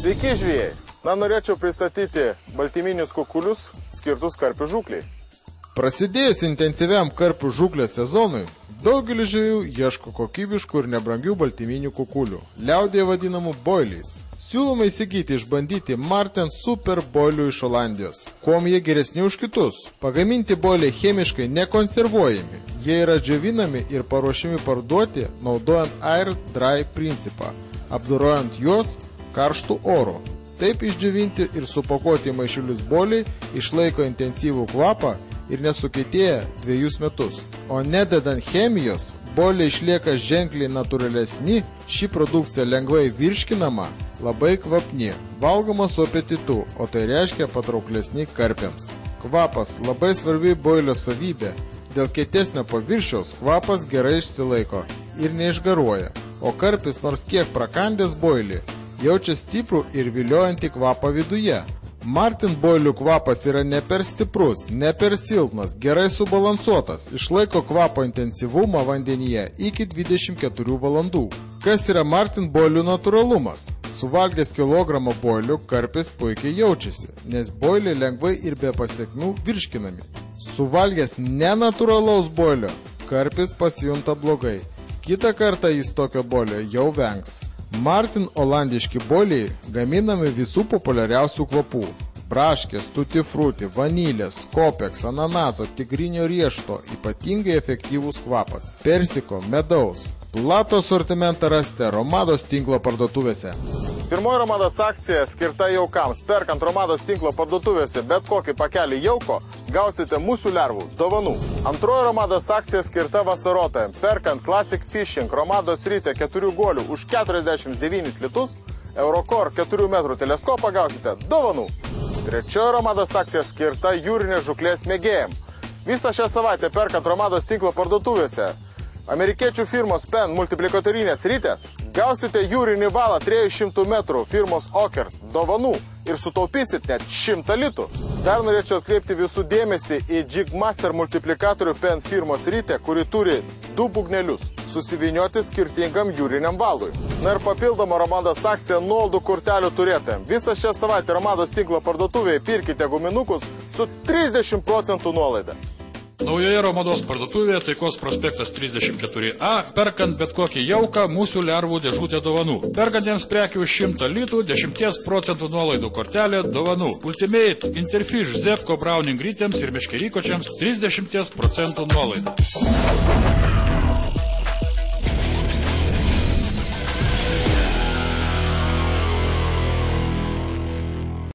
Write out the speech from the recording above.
Sveiki žvėjai! Norėčiau pristatyti baltyminius kukulius skirtus karpių žūkliai. Prasidėjus intensyviam karpių žūklės sezonui, daugelis žvejų ieško kokybiškų ir nebrangių baltyminių kukulių, liaudyje vadinamų boiliais. Siūloma įsigyti išbandyti Marten Super boilių iš Olandijos. Kuom jie geresni už kitus? Pagaminti boiliai chemiškai nekonservuojami. Jie yra džiovinami ir paruošiami parduoti naudojant air dry principą, apdorojant juos karštų oru. Taip išdžiovinti ir supakuoti maišelius boiliai išlaiko intensyvų kvapą ir nesukietėja 2 metus. O nededant chemijos, boiliai išlieka ženkliai natūralesni, ši produkcija lengvai virškinama, labai kvapni, valgoma su apetitu, o tai reiškia patrauklesni karpiams. Kvapas labai svarbi boilio savybė. Dėl kietesnio paviršiaus kvapas gerai išsilaiko ir neišgaruoja, o karpis nors kiek prakandęs boilį jaučia stiprų ir viliojantį kvapą viduje. Marten boilių kvapas yra ne per stiprus, ne per silpnas, gerai subalansuotas, išlaiko kvapo intensyvumą vandenyje iki 24 valandų. Kas yra Marten boilių natūralumas? Suvalgęs kilogramą boilių karpis puikiai jaučiasi, nes boiliai lengvai ir be pasiekmių virškinami. Suvalgęs nenatūralaus boilio karpis pasijunta blogai. Kitą kartą jis tokio boilio jau vengs. Marten olandiški boiliai gaminami visų populiariausių kvapų. Braškės, tutti frutti, vanilės, kopeks, ananaso, tigrinio riešuto, ypatingai efektyvus kvapas. Persiko, medaus. Platų asortimentą rasite Romados tinklo parduotuvėse. Pirmoji Romados akcija skirta jaukams. Perkant Romados tinklo parduotuvėse bet kokį pakelį jauko, gausite musių lervų dovanų. Antroji Romados akcija skirta vasarotojams. Perkant Classic Fishing Romados ryte 4 guolių už 49 litus, Eurocore 4 metrų teleskopą gausite dovanų. Trečioji Romados akcija skirta jūrinės žūklės mėgėjams. Visą šią savaitę perkant Romados tinklo parduotuvėse amerikiečių firmos Penn multiplikatorinės rytės, gausite jūrinį valą 300 metrų firmos Oker dovanų ir sutaupysit net 100 litų. Dar norėčiau atkreipti visų dėmesį į Jigmaster multiplikatorių Penn firmos rytę, kuri turi 2 būgnelius, susivinioti skirtingam jūriniam valui. Ir papildoma Romados akcija nuolaidų kortelių turėtojams. Visą šią savaitę Romados tinklo parduotuvėje pirkite guminukus su 30% nuolaida. Naujoje Romados parduotuvėje Taikos prospektas 34A, perkant bet kokį jauką, musių lervų dėžutė dovanų. Perkantiems prekių 100 litų 10% nuolaidų kortelė dovanų. Ultimate, Interfish, Zepco, Browning rytėms ir meškerykočiams 30% nuolaida.